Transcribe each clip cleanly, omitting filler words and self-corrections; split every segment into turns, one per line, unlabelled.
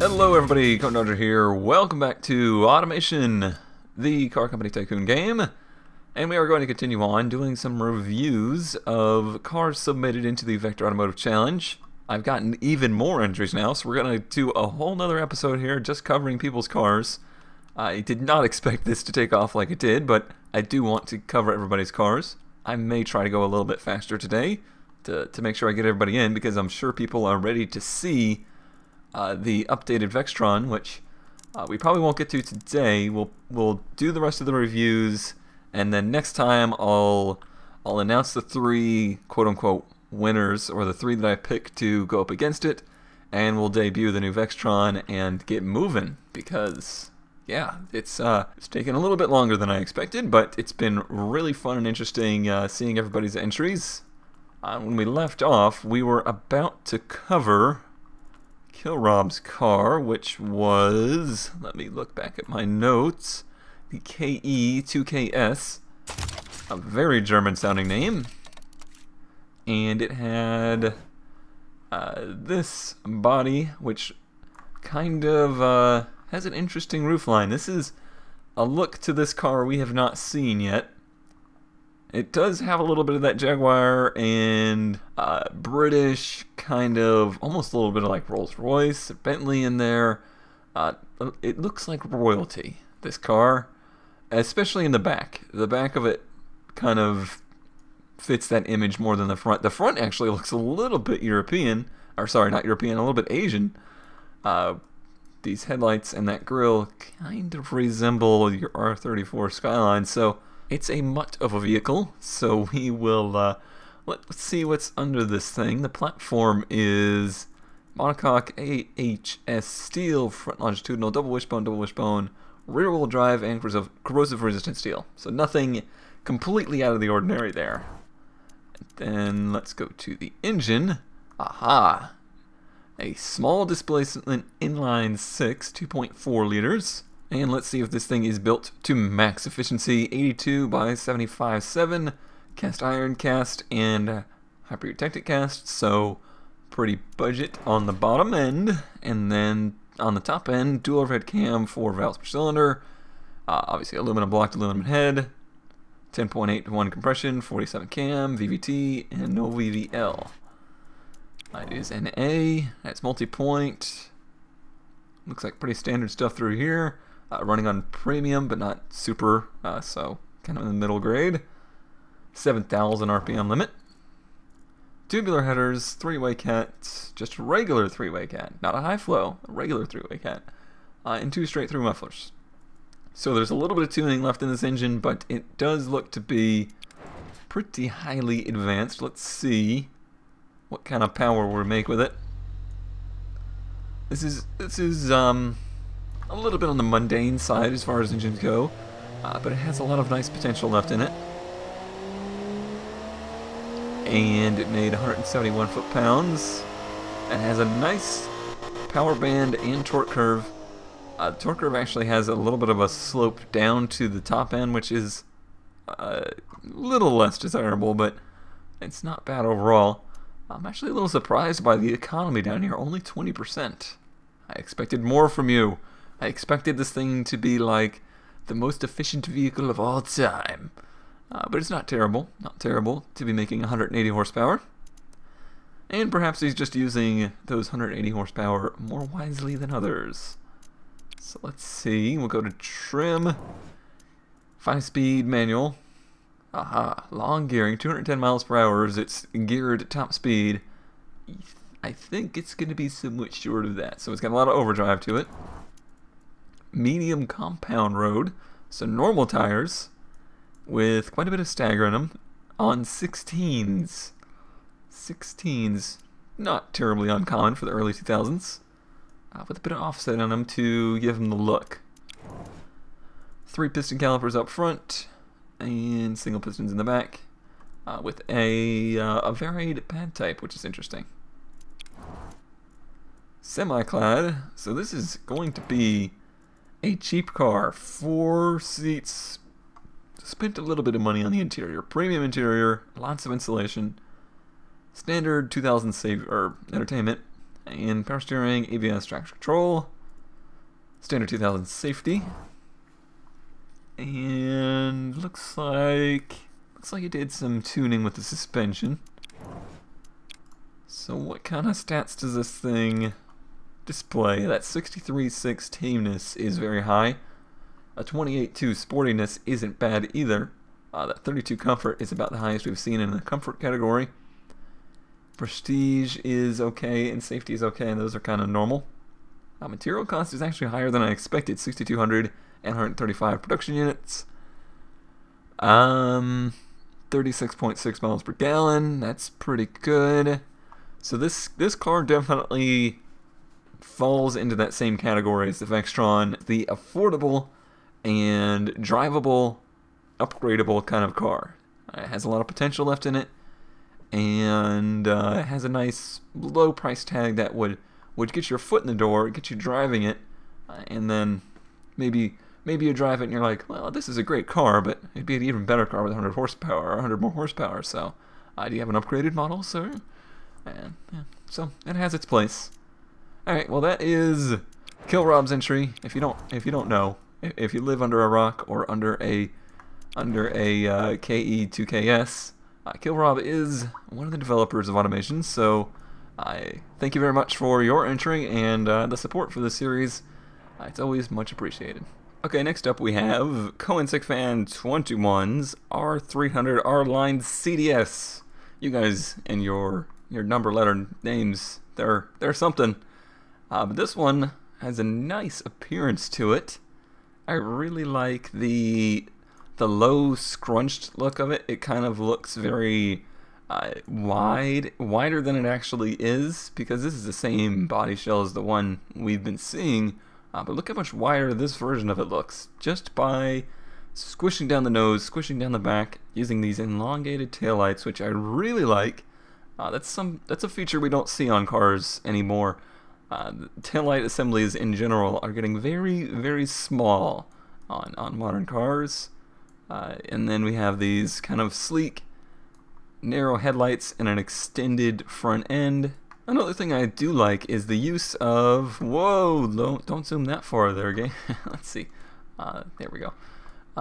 Hello everybody, K20 here. Welcome back to Automation, the car company tycoon game. And we are going to continue on doing some reviews of cars submitted into the Vector Automotive Challenge. I've gotten even more entries now, so we're going to do a whole nother episode here just covering people's cars. I did not expect this to take off like it did, but I do want to cover everybody's cars. I may try to go a little bit faster today to make sure I get everybody in, because I'm sure people are ready to see the updated Vextron, which we probably won't get to today. We'll do the rest of the reviews, and then next time I'll announce the three quote-unquote winners, or the three that I picked to go up against it, and we'll debut the new Vextron and get moving, because yeah, it's taken a little bit longer than I expected, but it's been really fun and interesting seeing everybody's entries. When we left off, we were about to cover Kilrob's car, which was, let me look back at my notes, the KE2KS, a very German sounding name, and it had this body, which kind of has an interesting roofline. This is a look to this car we have not seen yet. It does have a little bit of that Jaguar and British kind of, almost a little bit of like Rolls-Royce, Bentley in there. It looks like royalty, this car, especially in the back. The back of it kind of fits that image more than the front. The front actually looks a little bit European, or sorry, not European, a little bit Asian. These headlights and that grille kind of resemble your R34 Skyline, so it's a mutt of a vehicle. So we will, let's see what's under this thing. The platform is monocoque AHS steel, front longitudinal, double wishbone, rear wheel drive, and corrosive resistant steel. So nothing completely out of the ordinary there. And then let's go to the engine. Aha! A small displacement inline 6, 2.4 liters. And let's see if this thing is built to max efficiency. 82 by 75.7, cast iron cast and hyper-eutectic cast, so pretty budget on the bottom end. And then on the top end, dual overhead cam, 4 valves per cylinder, obviously aluminum blocked aluminum head, 10.8 to 1 compression, 47 cam, VVT, and no VVL. It is an A, that's multi-point, looks like pretty standard stuff through here. Running on premium, but not super, so kind of in the middle grade. 7,000 RPM limit. Tubular headers, 3-way cat, just a regular 3-way cat, not a high flow, a regular 3-way cat, and 2 straight through mufflers. So there's a little bit of tuning left in this engine, but it does look to be pretty highly advanced. Let's see what kind of power we make with it. This is a little bit on the mundane side as far as engines go, but it has a lot of nice potential left in it. And it made 171 foot-pounds. It has a nice power band and torque curve. Torque curve actually has a little bit of a slope down to the top end, which is a little less desirable, but it's not bad overall. I'm actually a little surprised by the economy down here, only 20%. I expected more from you. I expected this thing to be like the most efficient vehicle of all time. But it's not terrible to be making 180 horsepower. And perhaps he's just using those 180 horsepower more wisely than others. So let's see, we'll go to trim. 5-speed manual. Aha, long gearing, 210 miles per hour. It's geared at top speed. I think it's going to be somewhat short of that. So it's got a lot of overdrive to it. Medium compound road, so normal tires with quite a bit of stagger in them on 16s. 16s, not terribly uncommon for the early 2000s, with a bit of offset on them to give them the look. 3 piston calipers up front and single pistons in the back, with a varied pad type, which is interesting. Semi-clad, so this is going to be a cheap car, 4 seats, spent a little bit of money on the interior, premium interior, lots of insulation, standard 2000 entertainment, and power steering, ABS, traction control, Standard 2000 safety. And looks like it did some tuning with the suspension. So what kind of stats does this thing display? That 63.6 tameness is very high. A 28.2 sportiness isn't bad either. That 32 comfort is about the highest we've seen in the comfort category. Prestige is okay and safety is okay, and those are kind of normal. Material cost is actually higher than I expected, 6,200 and 135 production units. 36.6 miles per gallon, that's pretty good. So this car definitely falls into that same category as the Vextron, the affordable and drivable, upgradable kind of car. It has a lot of potential left in it, and it has a nice low price tag that would get your foot in the door, get you driving it, and then maybe you drive it and you're like, well, this is a great car, but it'd be an even better car with 100 horsepower or 100 more horsepower. So, do you have an upgraded model, sir? And yeah, so it has its place. All right, well, that is Kill Rob's entry. If you don't know, if you live under a rock or under a KE2KS, Kill Rob is one of the developers of Automation. So I thank you very much for your entry and the support for this series. It's always much appreciated. Okay, next up we have K20 R300 R-Line CDS. You guys and your number letter names, they're something. But this one has a nice appearance to it. I really like the low scrunched look of it. It kind of looks very wider than it actually is, because this is the same body shell as the one we've been seeing. But look how much wider this version of it looks, just by squishing down the nose, squishing down the back, using these elongated taillights, which I really like. That's a feature we don't see on cars anymore. Taillight assemblies in general are getting very, very small on modern cars. And then we have these kind of sleek, narrow headlights and an extended front end. Another thing I do like is the use of, whoa, don't zoom that far there, game. Let's see. There we go.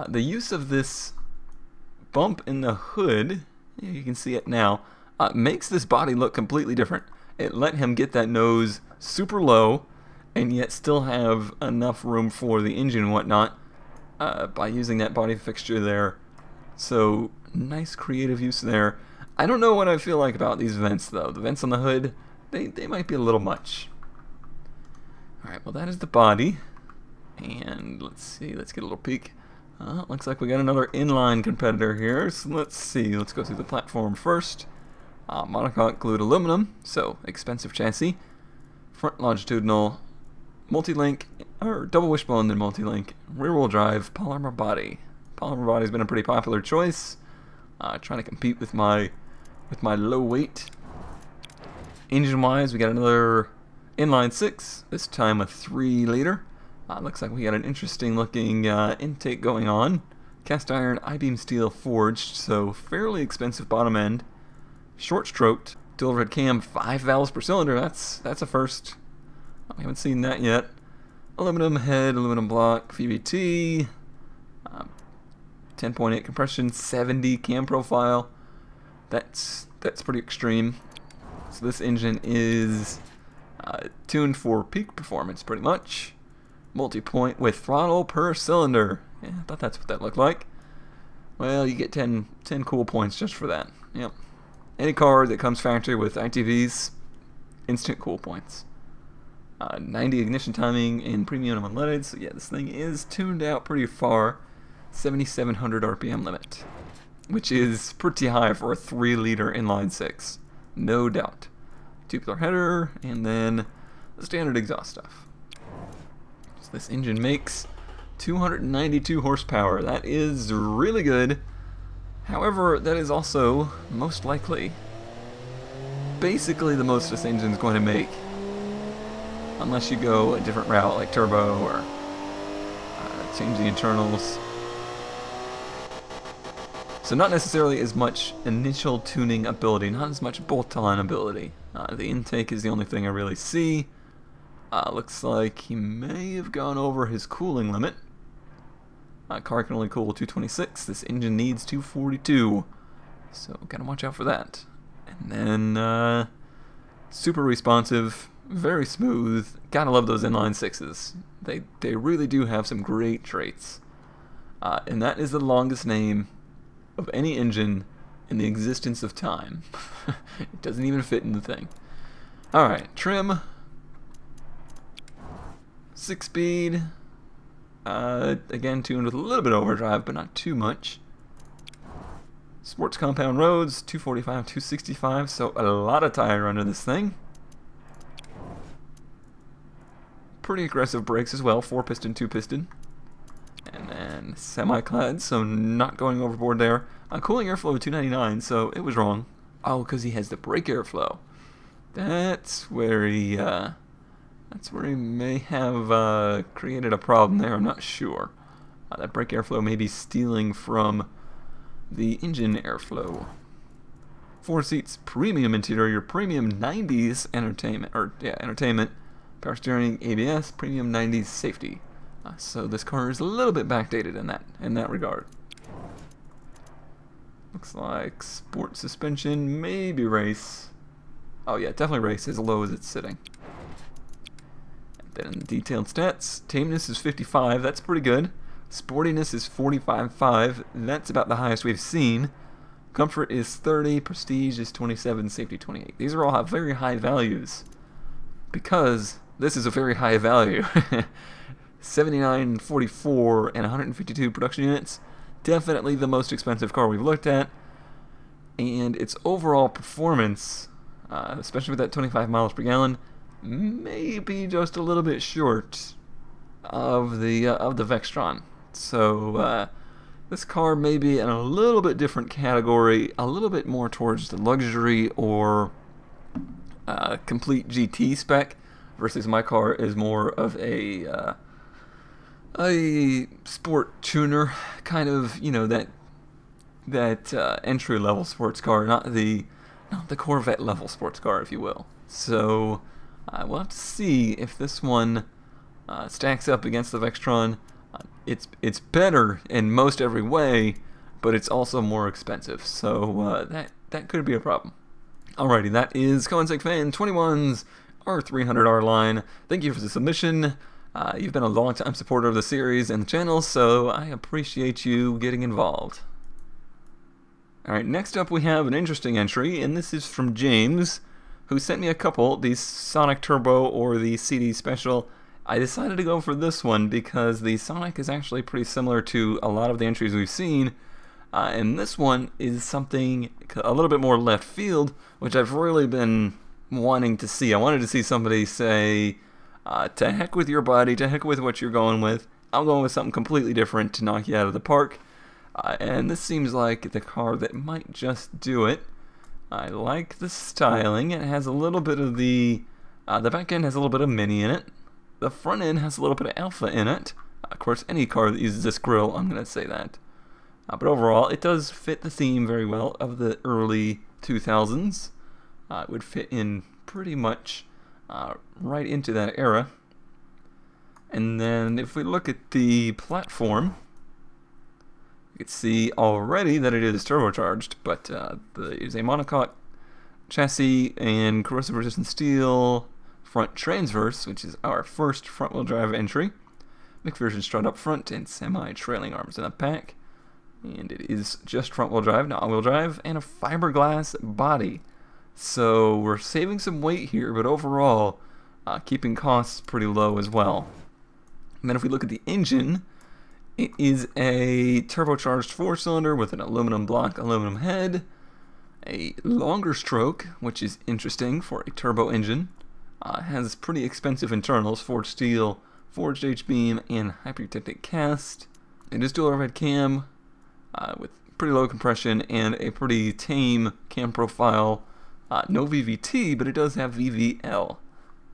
The use of this bump in the hood, you can see it now, makes this body look completely different. It let him get that nose super low and yet still have enough room for the engine and whatnot by using that body fixture there. So nice creative use there. I don't know what I feel like about these vents though. The vents on the hood, they might be a little much. Alright, well that is the body. And let's see, let's get a little peek. Looks like we got another inline competitor here. So let's see, let's go through the platform first. Monocoque glued aluminum, so expensive chassis. Front longitudinal, multi-link, or double wishbone then multi-link. Rear-wheel drive, polymer body. Polymer body's been a pretty popular choice. Trying to compete with my low weight. Engine-wise, we got another inline 6, this time a 3-liter. Looks like we got an interesting looking intake going on. Cast iron I-beam steel forged, so fairly expensive bottom end. Short stroked, dual overhead cam, 5 valves per cylinder. That's a first. We haven't seen that yet. Aluminum head, aluminum block, VVT. 10.8 compression, 70 cam profile. That's pretty extreme. So this engine is tuned for peak performance, pretty much. Multi-point with throttle per cylinder. Yeah, I thought that's what that looked like. Well, you get 10 cool points just for that. Yep. Any car that comes factory with ITVs, instant cool points. 90 ignition timing in premium unleaded. So yeah, this thing is tuned out pretty far. 7,700 RPM limit, which is pretty high for a 3-liter inline 6, no doubt. Tubular header, and then the standard exhaust stuff. So this engine makes 292 horsepower. That is really good. However, that is also most likely basically the most this engine is going to make, unless you go a different route like turbo or change the internals. So not necessarily as much initial tuning ability, not as much bolt-on ability. The intake is the only thing I really see. Looks like he may have gone over his cooling limit. Car can only cool 226. This engine needs 242. So gotta watch out for that. And then super responsive, very smooth. Gotta love those inline sixes. They really do have some great traits. And that is the longest name of any engine in the existence of time. It doesn't even fit in the thing. Alright, trim. 6-speed. Again, tuned with a little bit of overdrive, but not too much. Sports compound roads, 245, 265, so a lot of tire under this thing. Pretty aggressive brakes as well, 4-piston, 2-piston. And then semi-clad, so not going overboard there. Cooling airflow 299, so it was wrong. Oh, because he has the brake airflow. That's where he may have created a problem there. I'm not sure. That brake airflow may be stealing from the engine airflow. 4 seats, premium interior, premium 90s entertainment, power steering, ABS, premium 90s safety. So this car is a little bit backdated in that regard. Looks like sport suspension, maybe race. Oh yeah, definitely race, as low as it's sitting. And then detailed stats, tameness is 55, that's pretty good. Sportiness is 45.5, that's about the highest we've seen. Comfort is 30, prestige is 27, safety 28. These are all very high values, because this is a very high value. 79, 44, and 152 production units. Definitely the most expensive car we've looked at. And its overall performance, especially with that 25 miles per gallon, may be just a little bit short of the Vectron. So this car may be in a little bit different category, a little bit more towards the luxury or complete GT spec, versus my car is more of a sport tuner, kind of, you know, that entry level sports car, not the Corvette level sports car, if you will. So we'll have to see if this one stacks up against the Vectron. It's better in most every way, but it's also more expensive. So that could be a problem. Alrighty, that is Coinsec Fan 21's R300R line. Thank you for the submission. You've been a long-time supporter of the series and the channel, so I appreciate you getting involved. Alright, next up we have an interesting entry, and this is from James, who sent me a couple, the Sonic Turbo or the CD Special. I decided to go for this one because the Sonic is actually pretty similar to a lot of the entries we've seen, and this one is something a little bit more left field, which I've really been wanting to see. I wanted to see somebody say, to heck with your body, to heck with what you're going with, I'm going with something completely different to knock you out of the park. And this seems like the car that might just do it. I like the styling. It has a little bit of the back end has a little bit of Mini in it. The front end has a little bit of Alpha in it. Of course, any car that uses this grille, I'm going to say that. But overall, it does fit the theme very well of the early 2000s. It would fit in pretty much right into that era. And then if we look at the platform, you can see already that it is turbocharged, but there is a monocoque chassis and corrosion resistant steel front transverse, which is our first front-wheel drive entry. McPherson strut up front and semi-trailing arms in the back. And it is just front-wheel drive, not all-wheel drive, and a fiberglass body. So we're saving some weight here, but overall keeping costs pretty low as well. And then if we look at the engine, it is a turbocharged 4-cylinder with an aluminum block, aluminum head, a longer stroke, which is interesting for a turbo engine. Has pretty expensive internals, forged steel, forged H-beam, and hypertechnic cast. It is dual overhead cam with pretty low compression and a pretty tame cam profile. No VVT, but it does have VVL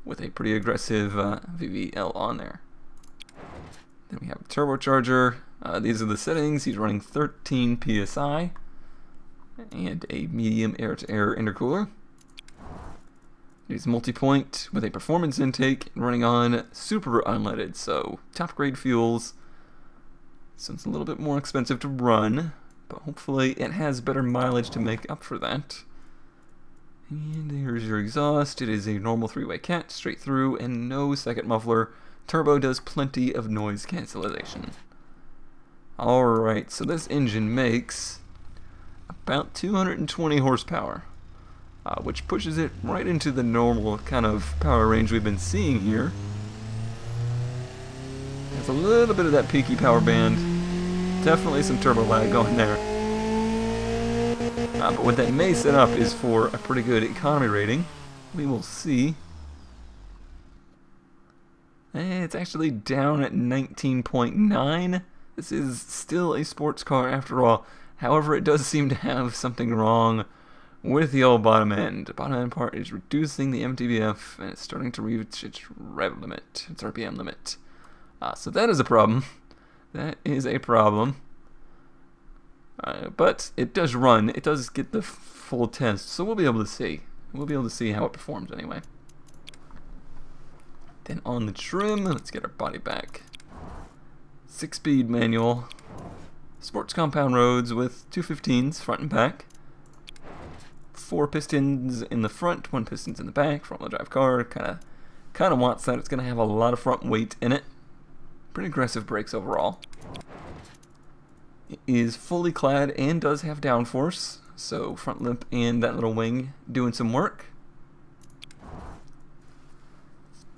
with a pretty aggressive VVL on there. Then we have a turbocharger. These are the settings. He's running 13 PSI and a medium air-to-air intercooler. It is multi-point with a performance intake and running on super unleaded, so top grade fuels. So it's a little bit more expensive to run, but hopefully it has better mileage to make up for that. And here's your exhaust. It is a normal three-way cat, straight through, and no second muffler. Turbo does plenty of noise cancellation. Alright, so this engine makes about 220 horsepower. Which pushes it right into the normal kind of power range we've been seeing here. There's a little bit of that peaky power band. Definitely some turbo lag going there. But what that may set up is for a pretty good economy rating. We will see. It's actually down at 19.9. This is still a sports car after all. However, it does seem to have something wrong with the old bottom end. The bottom end part is reducing the MTBF, and it's starting to reach its rev limit, its RPM limit. So that is a problem. That is a problem. But it does run. It does get the full test, so we'll be able to see. We'll be able to see how it performs anyway. Then on the trim, let's get our body back. 6-speed manual. Sports compound roads with 215s front and back. 4 pistons in the front, 1 pistons in the back. Front-wheel drive car, kind of wants that. It's going to have a lot of front weight in it. Pretty aggressive brakes overall. It is fully clad and does have downforce, so front lip and that little wing doing some work.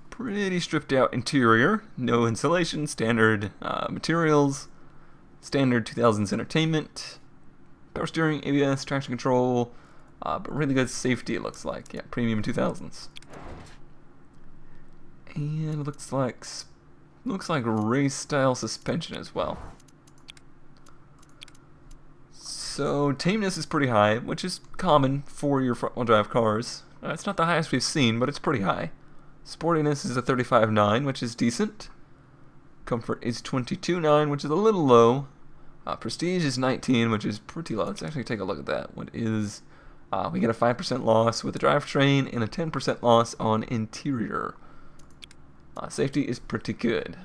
Pretty stripped out interior, no insulation, standard materials, standard 2000s entertainment, power steering, ABS, traction control. But really good safety, it looks like. Yeah, premium 2000s. And it looks like race-style suspension as well. So tameness is pretty high, which is common for your front-wheel drive cars. It's not the highest we've seen, but it's pretty high. Sportiness is a 35.9, which is decent. Comfort is 22.9, which is a little low. Prestige is 19, which is pretty low. Let's actually take a look at that. What is... we get a 5% loss with the drivetrain and a 10% loss on interior. Safety is pretty good.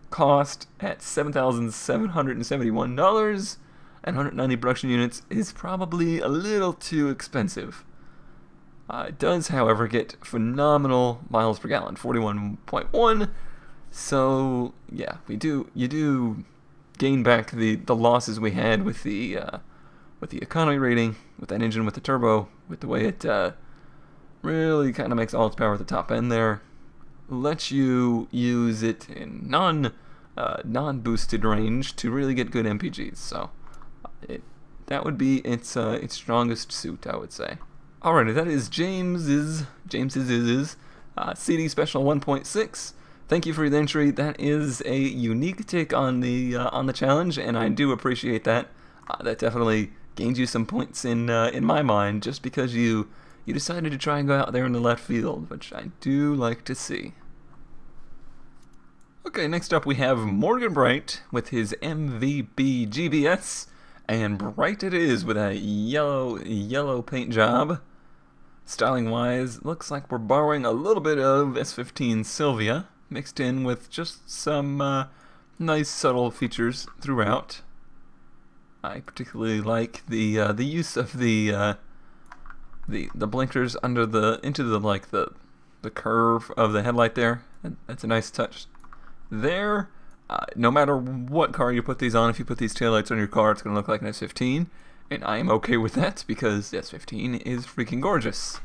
Cost at $7,771 and 190 production units is probably a little too expensive. It does, however, get phenomenal miles per gallon, 41.1. So yeah, you do gain back the losses we had with the economy rating, with that engine, with the turbo, with the way it really kind of makes all its power at the top end there. Lets you use it in non-boosted range to really get good MPGs. So that would be its strongest suit, I would say. Alrighty, that is James's CD Special 1.6. Thank you for the entry. That is a unique take on the challenge, and I do appreciate that. That definitely gained you some points in my mind, just because you decided to try and go out there in the left field, which I do like to see. Okay, next up we have Morgan Bright with his MVP GBS, and bright it is with a yellow paint job. Styling wise, looks like we're borrowing a little bit of S15 Sylvia mixed in with just some nice subtle features throughout. I particularly like the use of the blinkers into the curve of the headlight there. That's a nice touch there. No matter what car you put these on, if you put these taillights on your car, it's going to look like an S15, and I am okay with that because the S15 is freaking gorgeous.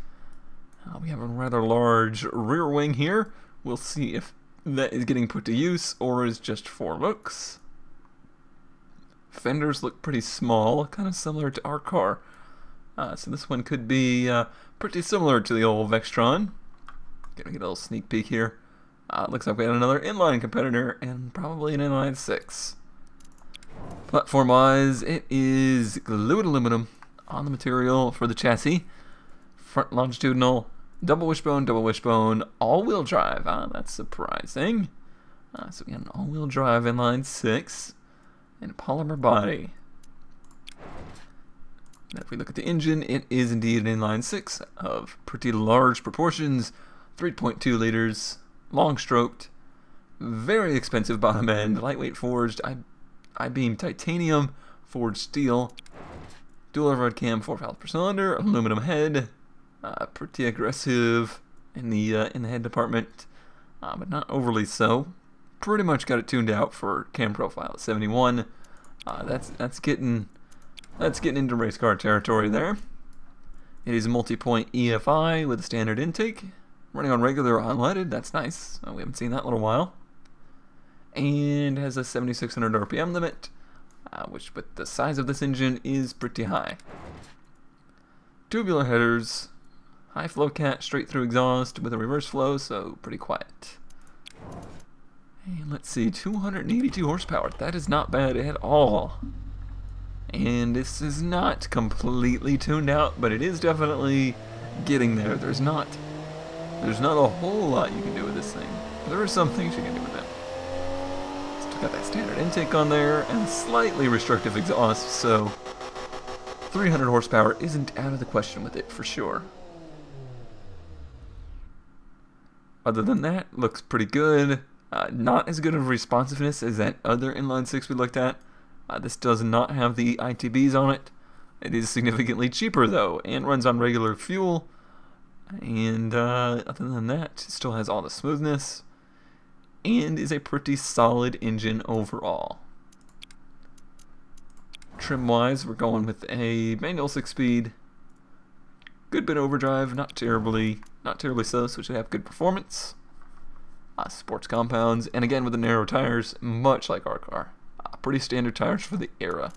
We have a rather large rear wing here. We'll see if that is getting put to use or is just for looks. Fenders look pretty small, kind of similar to our car. So this one could be pretty similar to the old Vextron. Gonna get a little sneak peek here. Looks like we had another inline competitor and probably an inline 6. Platform-wise, it is glued aluminum on the material for the chassis. Front longitudinal, double wishbone, all-wheel drive. That's surprising. So we got an all-wheel drive inline 6 and a polymer body. Now if we look at the engine, it is indeed an inline 6 of pretty large proportions, 3.2 liters, long stroked, very expensive bottom end, lightweight forged, I-beam titanium, forged steel, dual override cam, 4 valves per cylinder, aluminum head, pretty aggressive in the head department, but not overly so. Pretty much got it tuned out for cam profile at 71. That's getting into race car territory there. It is multi-point EFI with a standard intake, running on regular unleaded. That's nice. We haven't seen that in a little while. And has a 7,600 RPM limit, which with the size of this engine is pretty high. Tubular headers, high flow cat, straight through exhaust with a reverse flow, so pretty quiet. And let's see, 282 horsepower. That is not bad at all. And this is not completely tuned out, but it is definitely getting there. There's not a whole lot you can do with this thing. There are some things you can do with it. Still got that standard intake on there and slightly restrictive exhaust, so 300 horsepower isn't out of the question with it for sure. Other than that, looks pretty good. Not as good of responsiveness as that other inline 6 we looked at. This does not have the ITBs on it. It is significantly cheaper though, and runs on regular fuel. And other than that, it still has all the smoothness, and is a pretty solid engine overall. Trim-wise, we're going with a manual 6-speed. Good bit of overdrive, not terribly so it should have good performance. Sports compounds, and again with the narrow tires, much like our car. Pretty standard tires for the era.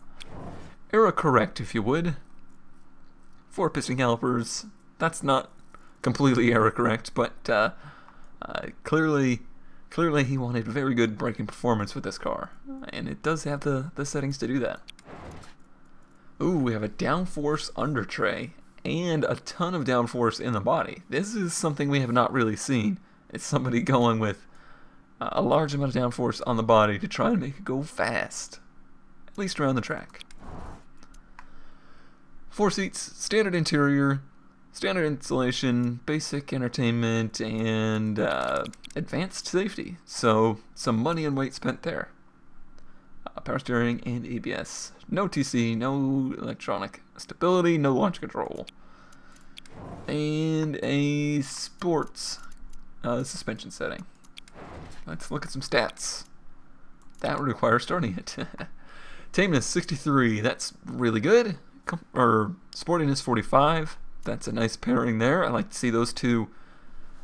Era correct, if you would. 4 piston calipers. That's not completely era correct, but clearly he wanted very good braking performance with this car, and it does have the settings to do that. Ooh, we have a downforce under tray and a ton of downforce in the body. This is something we have not really seen. It's somebody going with a large amount of downforce on the body to try and make it go fast, at least around the track. 4 seats, standard interior, standard insulation, basic entertainment, and advanced safety. So some money and weight spent there. Power steering and ABS. No TC, no electronic stability, no launch control. And a sports suspension setting. Let's look at some stats. That would require starting it. Tameness 63, that's really good. Sportiness 45, that's a nice pairing there. I like to see those two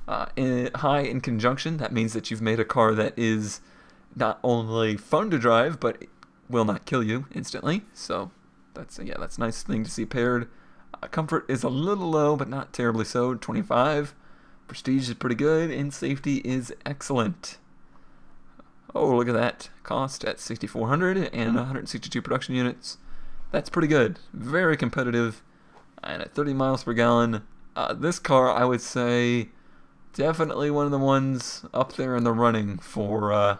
high in conjunction. That means that you've made a car that is not only fun to drive, but it will not kill you instantly. So that's a nice thing to see paired. Comfort is a little low, but not terribly so, 25. Prestige is pretty good, and safety is excellent. Oh, look at that. Cost at 6,400 and 162 production units. That's pretty good. Very competitive. And at 30 miles per gallon, this car, I would say, definitely one of the ones up there in the running for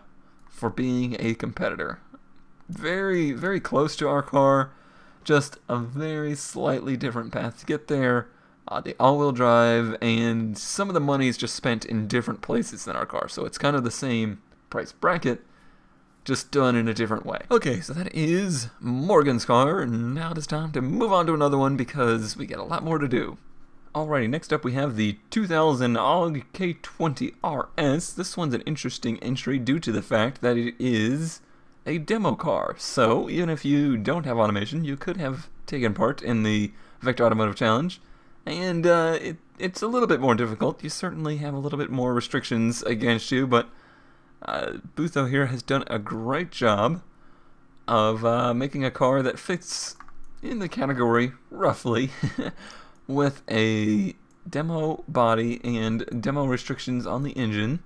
being a competitor. Very, very close to our car. Just a very slightly different path to get there. The all-wheel drive, and some of the money is just spent in different places than our car, so it's kind of the same price bracket, just done in a different way. Okay, so that is Morgan's car, and now it is time to move on to another one because we got a lot more to do. Alrighty, next up we have the 2000 AUG K20 RS. This one's an interesting entry due to the fact that it is a demo car, so even if you don't have automation, you could have taken part in the Vector Automotive Challenge. And it's a little bit more difficult. You certainly have a little bit more restrictions against you, but Butho here has done a great job of making a car that fits in the category, roughly, with a demo body and demo restrictions on the engine.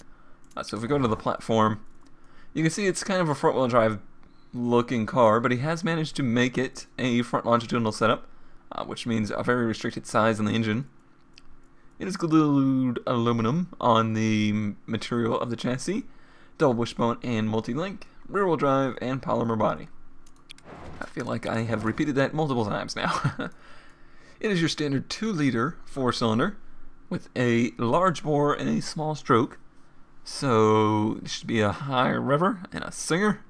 So if we go to the platform, you can see it's kind of a front-wheel drive looking car, but he has managed to make it a front longitudinal setup. Which means a very restricted size on the engine. It is glued aluminum on the material of the chassis, double wishbone and multi-link, rear-wheel drive, and polymer body. I feel like I have repeated that multiple times now. It is your standard 2-liter 4-cylinder with a large bore and a small stroke. So it should be a high rever and a singer.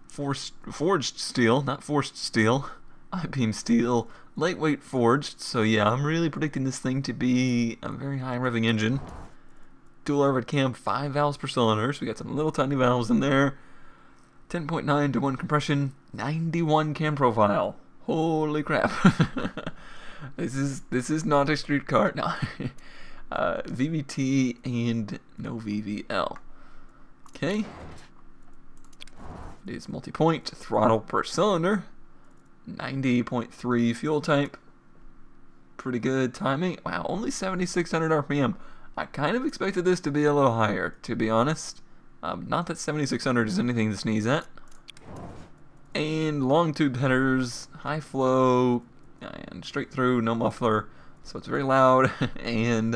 Forged steel, not forced steel. I-beam steel, lightweight forged. So yeah, I'm really predicting this thing to be a very high revving engine. Dual overhead cam, 5 valves per cylinder. So we got some little tiny valves in there. 10.9 to 1 compression, 91 cam profile. Holy crap. This is not a street car. No. VVT and no VVL. Okay. It is multi-point, throttle per cylinder, 90.3 fuel type. Pretty good timing. Wow, only 7,600 RPM. I kind of expected this to be a little higher, to be honest. Not that 7,600 is anything to sneeze at. And long tube headers, high flow, and straight through, no muffler. So it's very loud and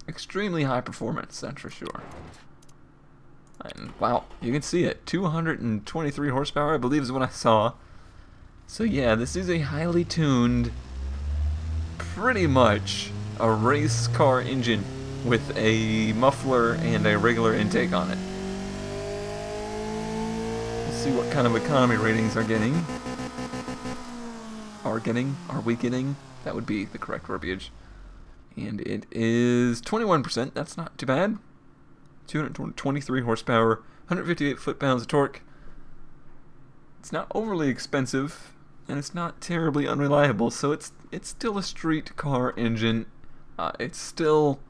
extremely high performance, that's for sure. And wow, you can see it. 223 horsepower, I believe, is what I saw. So yeah, this is a highly tuned, pretty much a race car engine with a muffler and a regular intake on it. We'll see what kind of economy ratings are we getting? That would be the correct verbiage. And it is 21%, that's not too bad. 223 horsepower, 158 foot-pounds of torque. It's not overly expensive, and it's not terribly unreliable, so it's still a street car engine. It's still,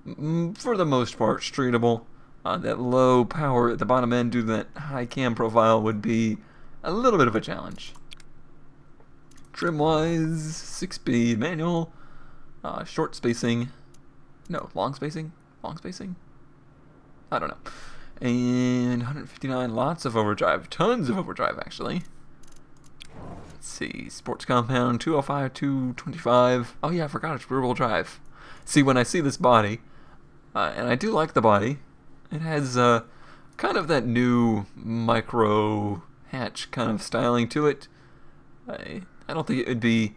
for the most part, streetable. That low power at the bottom end due to that high cam profile would be a little bit of a challenge. Trim-wise, 6-speed manual, short spacing, no, long spacing? Long spacing? I don't know. And 159, lots of overdrive, tons of overdrive actually. Let's see, sports compound, 205, 225. Oh yeah, I forgot it's rear-wheel drive. See, when I see this body, and I do like the body, it has kind of that new micro hatch kind of styling to it. I don't think it would be...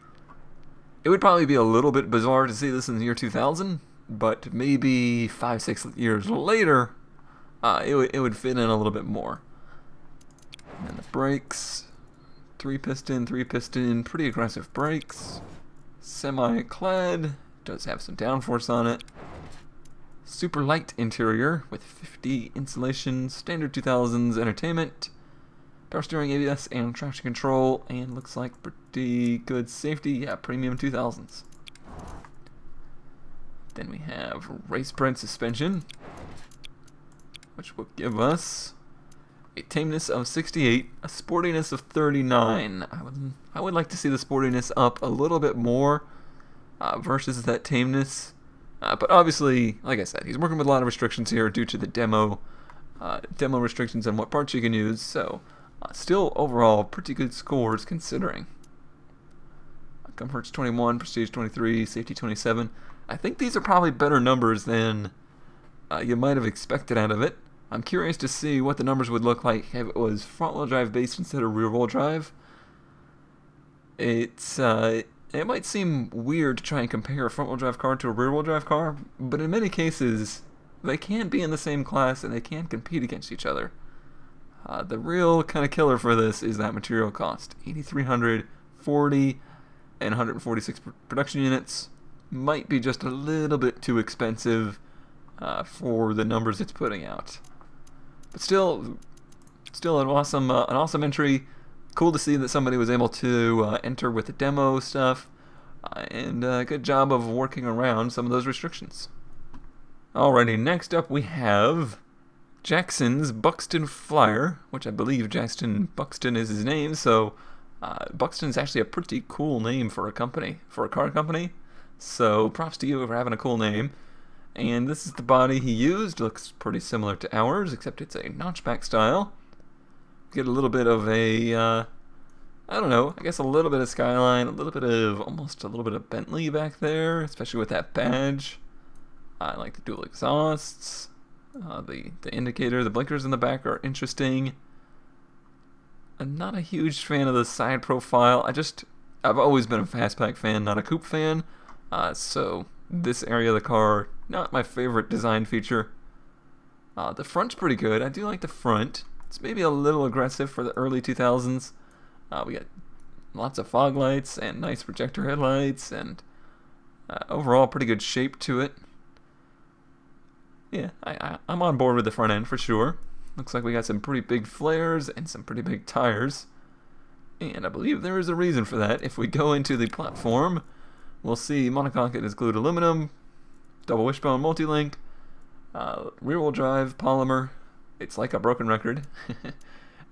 It would probably be a little bit bizarre to see this in the year 2000, but maybe 5-6 years later, it would fit in a little bit more. And then the brakes, 3-piston, pretty aggressive brakes. Semi-clad, does have some downforce on it. Super light interior with 50 insulation, standard 2000s entertainment. Power steering, ABS, and traction control, and looks like pretty good safety. Yeah, premium 2000s. Then we have race bred suspension, which will give us a tameness of 68, a sportiness of 39. I would like to see the sportiness up a little bit more versus that tameness. But obviously, like I said, he's working with a lot of restrictions here due to the demo restrictions on what parts you can use. So still overall pretty good scores considering. Comfort's 21, Prestige 23, Safety 27. I think these are probably better numbers than you might have expected out of it. I'm curious to see what the numbers would look like if it was front-wheel drive based instead of rear-wheel drive. It might seem weird to try and compare a front-wheel drive car to a rear-wheel drive car, but in many cases they can be in the same class and they can compete against each other. The real kind of killer for this is that material cost. 8,300, 40, and 146 production units might be just a little bit too expensive for the numbers it's putting out. But still an awesome entry. Cool to see that somebody was able to enter with the demo stuff, and good job of working around some of those restrictions. Alrighty, next up we have Jackson's Buckton Flyer, which I believe Jackson Buckton is his name, so Buckton is actually a pretty cool name for a company, for a car company. So props to you for having a cool name. And this is the body he used. Looks pretty similar to ours, except it's a notchback style. Get a little bit of a, I don't know, I guess a little bit of Skyline, almost a little bit of Bentley back there, especially with that badge. I like the dual exhausts. The indicator, the blinkers in the back are interesting. I'm not a huge fan of the side profile. I've always been a fastpack fan, not a coupe fan. So this area of the car, not my favorite design feature. The front's pretty good. I do like the front. It's maybe a little aggressive for the early 2000s. We got lots of fog lights and nice projector headlights, and overall pretty good shape to it. Yeah, I'm on board with the front end for sure. Looks like we got some pretty big flares and some pretty big tires. And I believe there is a reason for that. If we go into the platform, we'll see monocoque is glued aluminum, double wishbone multi-link, rear-wheel drive polymer. It's like a broken record.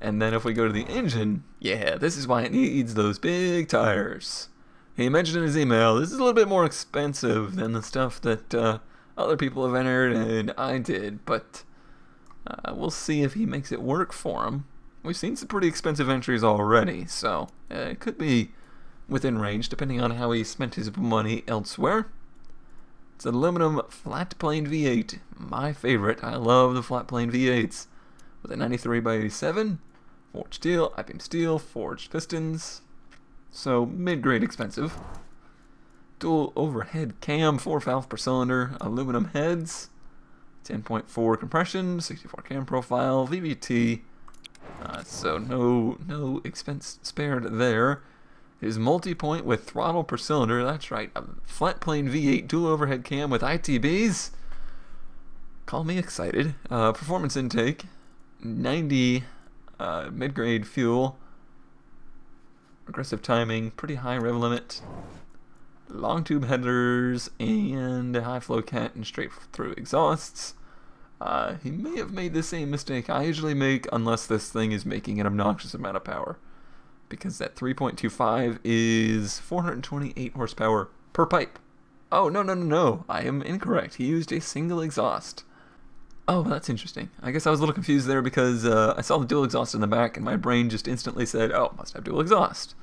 And then if we go to the engine, yeah, this is why it needs those big tires. He mentioned in his email, this is a little bit more expensive than the stuff that other people have entered and I did, but we'll see if he makes it work for him. We've seen some pretty expensive entries already, so it could be within range depending on how he spent his money elsewhere. It's an aluminum flat plane V8, my favorite. I love the flat plane V8s with a 93/87, forged steel, I-beam steel, forged pistons, so mid-grade expensive. Dual overhead cam, 4 valve per cylinder, aluminum heads, 10.4 compression, 64 cam profile, VVT, so no expense spared there. His multi-point with throttle per cylinder, that's right, a flat plane V8 dual overhead cam with ITBs. Call me excited. Performance intake, 90 mid-grade fuel, aggressive timing, pretty high rev limit, long tube headers, and high flow cat and straight through exhausts. He may have made the same mistake I usually make unless this thing is making an obnoxious amount of power, because that 3.25 is 428 horsepower per pipe. Oh, no, I am incorrect. He used a single exhaust. Oh, that's interesting. I guess I was a little confused there because I saw the dual exhaust in the back and my brain just instantly said, oh, must have dual exhaust.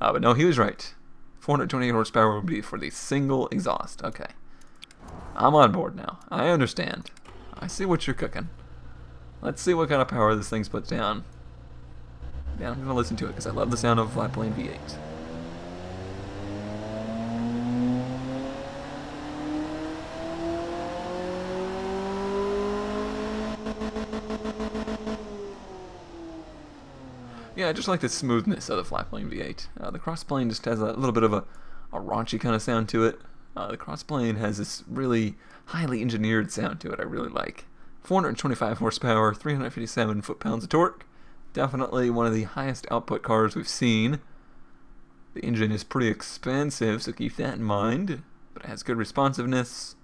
But no, he was right. 428 horsepower would be for the single exhaust. Okay. I'm on board now. I understand. I see what you're cooking. Let's see what kind of power this thing puts down. Yeah, I'm going to listen to it because I love the sound of a flat plane V8. Yeah, I just like the smoothness of the flat plane V8. The crossplane just has a little bit of a raunchy kind of sound to it. The crossplane has this really highly engineered sound to it I really like. 425 horsepower, 357 foot-pounds of torque. Definitely one of the highest output cars we've seen. The engine is pretty expensive, so keep that in mind. But it has good responsiveness,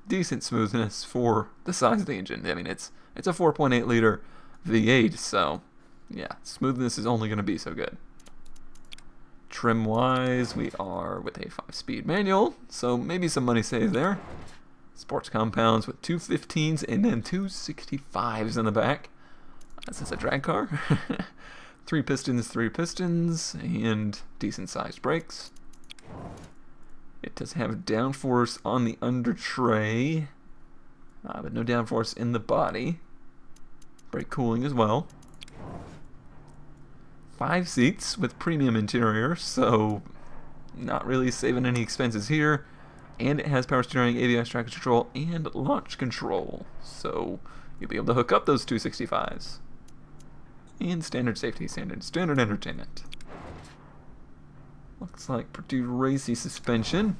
decent smoothness for the size of the engine. I mean, it's a 4.8 liter V8, so yeah, smoothness is only going to be so good. Trim-wise, we are with a 5-speed manual, so maybe some money saved there. Sports compounds with 215s and then 265s in the back. This is a drag car. 3 pistons, and decent-sized brakes. It does have downforce on the under tray, but no downforce in the body. Brake cooling as well. 5 seats with premium interior, so not really saving any expenses here. And it has power steering, ABS traction control, and launch control, so you'll be able to hook up those 265s. And standard safety, standard entertainment. Looks like pretty racy suspension.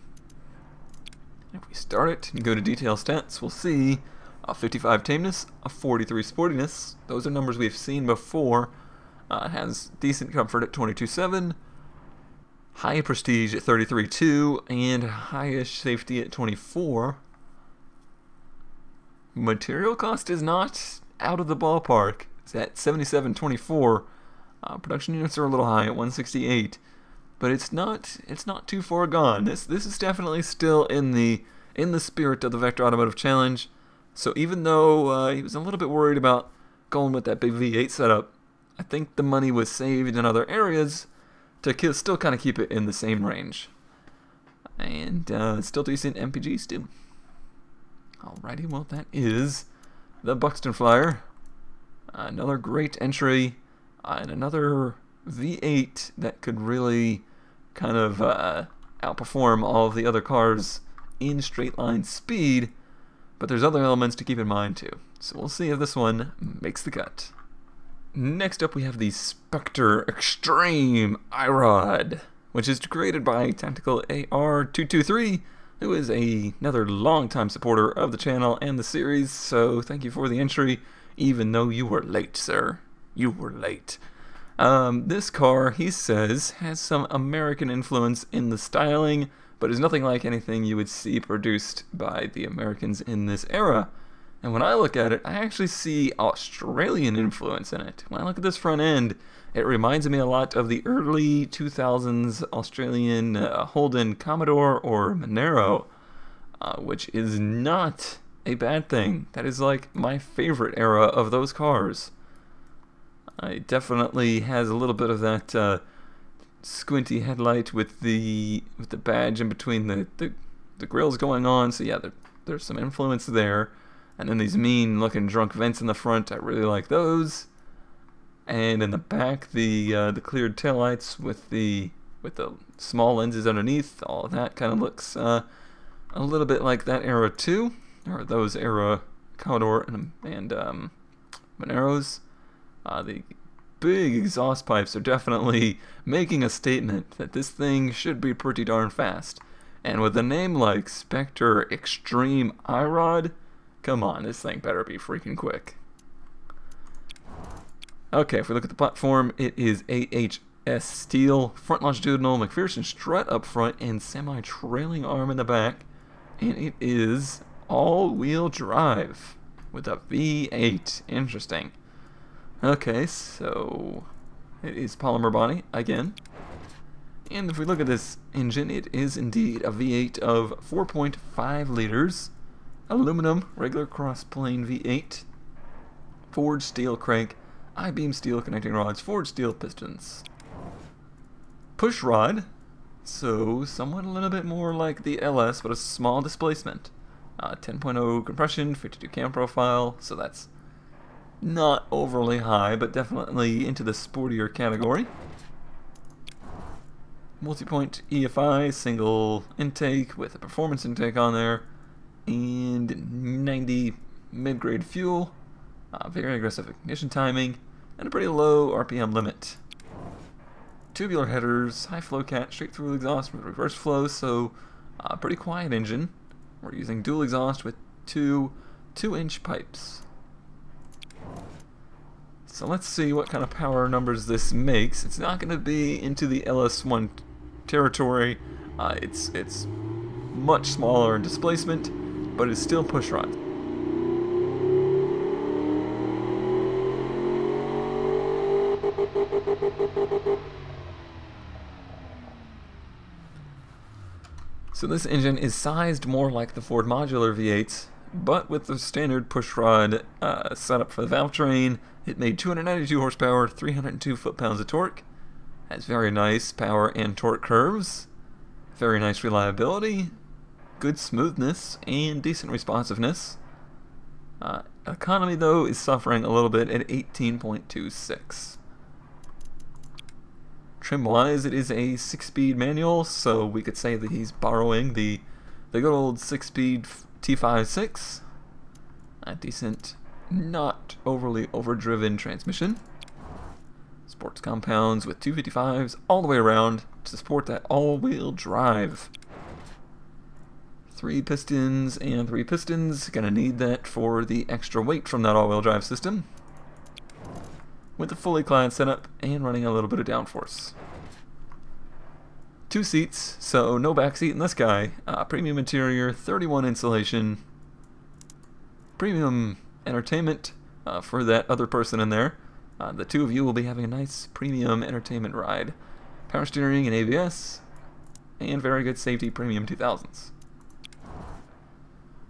If we start it and go to detail stats, we'll see a 55 tameness, a 43 sportiness. Those are numbers we've seen before. It has decent comfort at 22.7, high prestige at 33.2, and highest safety at 24. Material cost is not out of the ballpark. It's at 77.24. Production units are a little high at 168, but it's not too far gone. This is definitely still in the spirit of the Vector Automotive Challenge. So even though he was a little bit worried about going with that big V8 setup, I think the money was saved in other areas to still kind of keep it in the same range. And still decent MPGs too. Alrighty, well that is the Buckton Flyer. Another great entry, and another V8 that could really kind of outperform all of the other cars in straight line speed, but there's other elements to keep in mind too. So we'll see if this one makes the cut. Next up we have the Spectre Extreme IROD, which is created by Tactical AR223, who is another longtime supporter of the channel and the series, so thank you for the entry, even though you were late, sir. You were late. This car, he says, has some American influence in the styling, but is nothing like anything you would see produced by the Americans in this era. And when I look at it, I actually see Australian influence in it. When I look at this front end, it reminds me a lot of the early 2000s Australian Holden Commodore or Monero, which is not a bad thing. That is like my favorite era of those cars. It definitely has a little bit of that squinty headlight with the badge in between the grills going on. So yeah, there's some influence there. And then these mean looking drunk vents in the front, I really like those. And in the back, the cleared taillights with the small lenses underneath, all of that kind of looks a little bit like that era too, or those era Commodore and Moneros. The big exhaust pipes are definitely making a statement that this thing should be pretty darn fast. And with a name like Spectre Extreme IROD, come on, this thing better be freaking quick. Okay, if we look at the platform, it is AHS steel, front longitudinal McPherson strut up front and semi-trailing arm in the back, and it is all-wheel drive with a V8. Interesting. Okay, so it is polymer body again. And if we look at this engine, it is indeed a V8 of 4.5 liters, aluminum, regular cross-plane V8, forged steel crank, I-beam steel connecting rods, forged steel pistons. Push rod, so somewhat a little bit more like the LS, but a small displacement. 10.0 compression, 52 cam profile, so that's not overly high, but definitely into the sportier category. Multi-point EFI, single intake with a performance intake on there, and 90 mid-grade fuel, very aggressive ignition timing, and a pretty low RPM limit. Tubular headers, high flow cat, straight through exhaust with reverse flow, so pretty quiet engine. We're using dual exhaust with two 2-inch pipes. So let's see what kind of power numbers this makes. It's not going to be into the LS1 territory. It's much smaller in displacement, but it's still push rod. So this engine is sized more like the Ford modular V8s, but with the standard pushrod setup for the valve train. It made 292 horsepower, 302 foot-pounds of torque. Has very nice power and torque curves, very nice reliability, good smoothness, and decent responsiveness. Economy, though, is suffering a little bit at 18.26. Trim-wise, it is a 6-speed manual, so we could say that he's borrowing the good old 6-speed T56. A decent, not overly overdriven transmission. Sports compounds with 255s all the way around to support that all-wheel drive. 3 pistons and 3 pistons, gonna need that for the extra weight from that all-wheel drive system. With a fully clad setup and running a little bit of downforce. 2 seats, so no back seat in this guy. Premium interior, 31 insulation. Premium entertainment for that other person in there. The two of you will be having a nice premium entertainment ride. Power steering and ABS, and very good safety premium 2000s.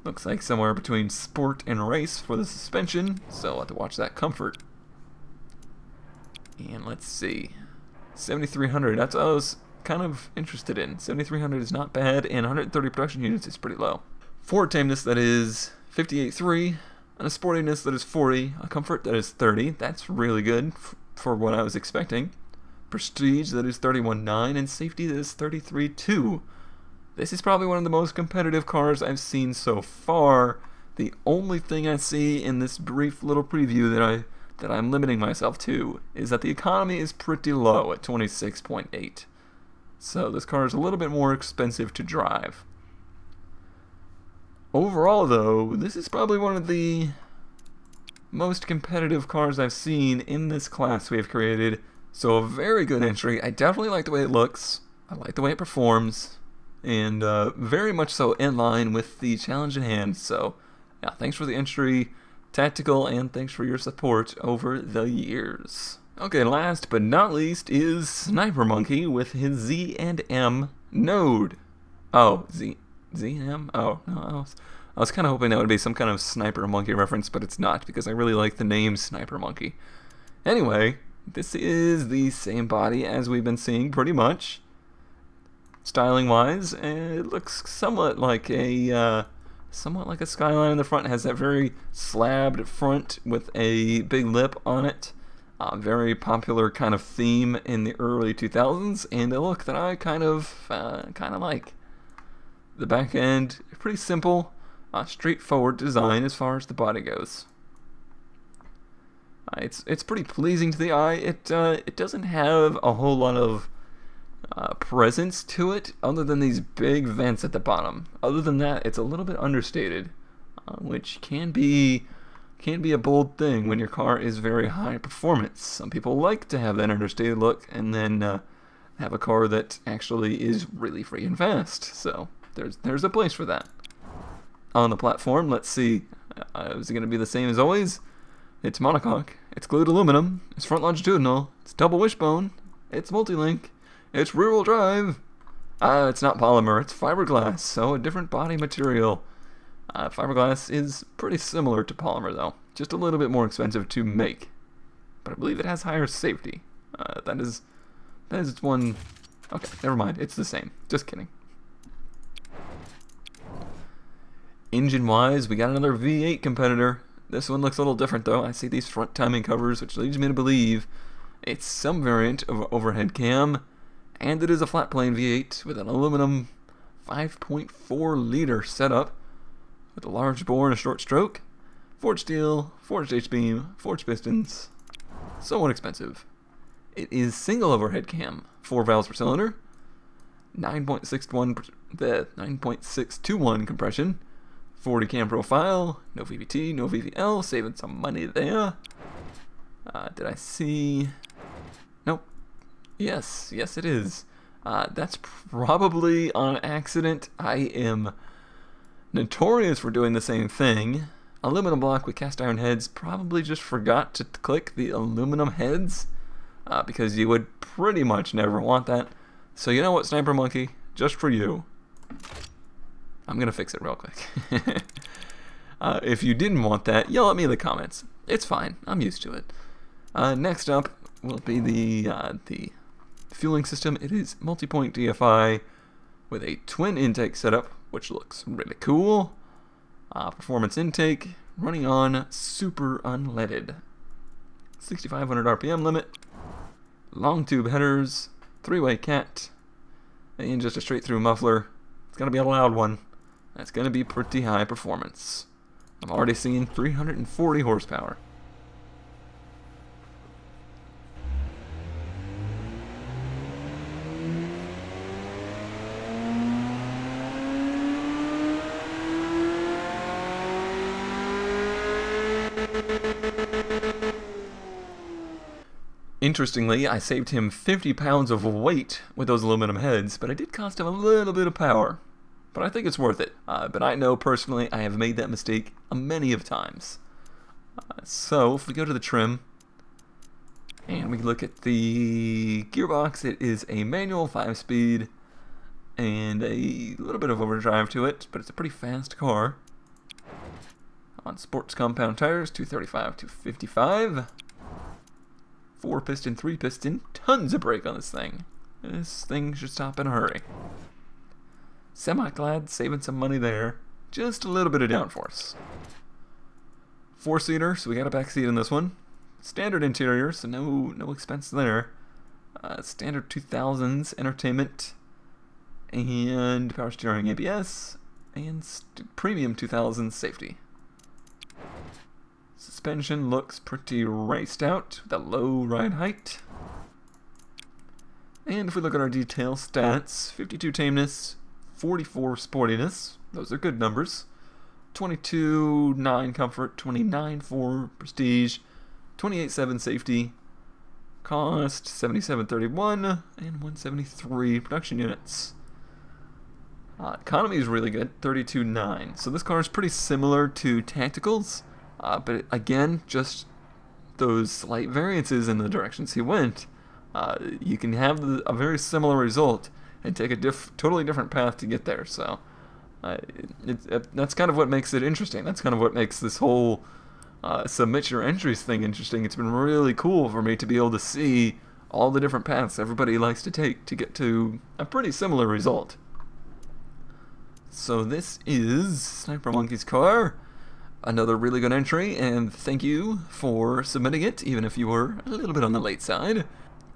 Looks like somewhere between sport and race for the suspension, so I'll have to watch that comfort. And let's see, 7300, that's what I was kind of interested in. 7300 is not bad, and 130 production units is pretty low. Forward tameness, that is 58.3, and a sportiness that is 40, a comfort that is 30. That's really good for what I was expecting. Prestige, that is 31.9, and Safety, that is 33.2. This is probably one of the most competitive cars I've seen so far. The only thing I see in this brief little preview that I'm limiting myself to is that the economy is pretty low at 26.8. So this car is a little bit more expensive to drive. Overall, though, this is probably one of the most competitive cars I've seen in this class we have created. So a very good entry. I definitely like the way it looks. I like the way it performs. And very much so in line with the challenge at hand. So yeah, thanks for the entry, Tactical, and thanks for your support over the years. Okay, last but not least is Sniper Monkey with his Z and M node. Oh, Z and M? Oh, no, I was kind of hoping that would be some kind of Sniper Monkey reference, but it's not, because I really like the name Sniper Monkey. Anyway, this is the same body as we've been seeing pretty much. Styling wise, it looks somewhat like a Skyline in the front. It has that very slabbed front with a big lip on it. Very popular kind of theme in the early 2000s, and a look that I kind of like. The back end, pretty simple, straightforward design as far as the body goes. It's pretty pleasing to the eye. It doesn't have a whole lot of presence to it, other than these big vents at the bottom. Other than that, it's a little bit understated, which can be a bold thing when your car is very high performance. Some people like to have that understated look, and then have a car that actually is really freaking fast. So there's a place for that. On the platform, let's see, is it going to be the same as always? It's monocoque, it's glued aluminum, it's front longitudinal, it's double wishbone, it's multi-link, it's rear-wheel drive. It's not polymer, it's fiberglass, so a different body material. Fiberglass is pretty similar to polymer though, just a little bit more expensive to make. But I believe it has higher safety. That is one. Okay, never mind, it's the same. Just kidding. Engine-wise, we got another V8 competitor. This one looks a little different though. I see these front timing covers, which leads me to believe it's some variant of overhead cam, and it is a flat plane V8 with an aluminum 5.4 liter setup with a large bore and a short stroke, forged steel, forged H-beam, forged pistons, somewhat expensive. It is single overhead cam, 4 valves per cylinder, 9.621 compression, 40 cam profile, no VVT, no VVL, saving some money there. Did I see? Nope. Yes, it is. That's probably on accident. I am notorious for doing the same thing. Aluminum block with cast iron heads. Probably just forgot to click the aluminum heads, because you would pretty much never want that. So you know what, Sniper Monkey? Just for you, I'm gonna fix it real quick. If you didn't want that, yell at me in the comments. It's fine. I'm used to it. Next up will be the fueling system. It is multi-point DFI with a twin intake setup, which looks really cool. Performance intake running on super unleaded. 6,500 RPM limit. Long tube headers. 3-way cat. And just a straight through muffler. It's gonna be a loud one. That's gonna be pretty high performance. I'm already seeing 340 horsepower. Interestingly, I saved him 50 pounds of weight with those aluminum heads, but it did cost him a little bit of power. But I think it's worth it. But I know personally I have made that mistake many of times. So if we go to the trim and we look at the gearbox, it is a manual 5-speed and a little bit of overdrive to it, but it's a pretty fast car. On sports compound tires, 235, 255. 4-piston, 3-piston, tons of brake on this thing. This thing should stop in a hurry. Semi-clad, saving some money there. Just a little bit of downforce. 4-seater, so we got a back seat in this one. Standard interior, so no expense there. standard 2000s entertainment, and power steering ABS, and premium 2000s safety. Suspension looks pretty raced out with a low ride height. And if we look at our detail stats, 52 tameness, 44 sportiness, those are good numbers. 22.9 comfort, 29.4 prestige, 28.7 safety, cost 77.31, and 173 production units. Economy is really good, 32.9. So this car is pretty similar to Tacticals, but again, just those slight variances in the directions he went. You can have a very similar result and take a totally different path to get there. So that's kind of what makes it interesting. That's kind of what makes this whole submit your entries thing interesting. It's been really cool for me to be able to see all the different paths everybody likes to take to get to a pretty similar result. So this is Sniper Monkey's car. Another really good entry, and thank you for submitting it, even if you were a little bit on the late side.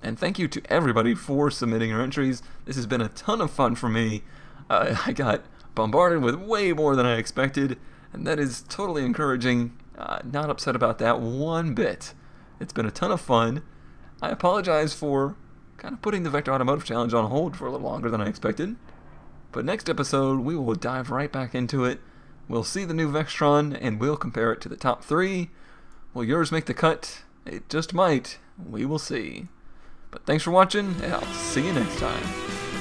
And thank you to everybody for submitting your entries. This has been a ton of fun for me. I got bombarded with way more than I expected, and that is totally encouraging. Not upset about that one bit. It's been a ton of fun. I apologize for kind of putting the Vector Automotive Challenge on hold for a little longer than I expected. But next episode, we will dive right back into it. We'll see the new Vextron, and we'll compare it to the top 3. Will yours make the cut? It just might. We will see. But thanks for watching, and I'll see you next time.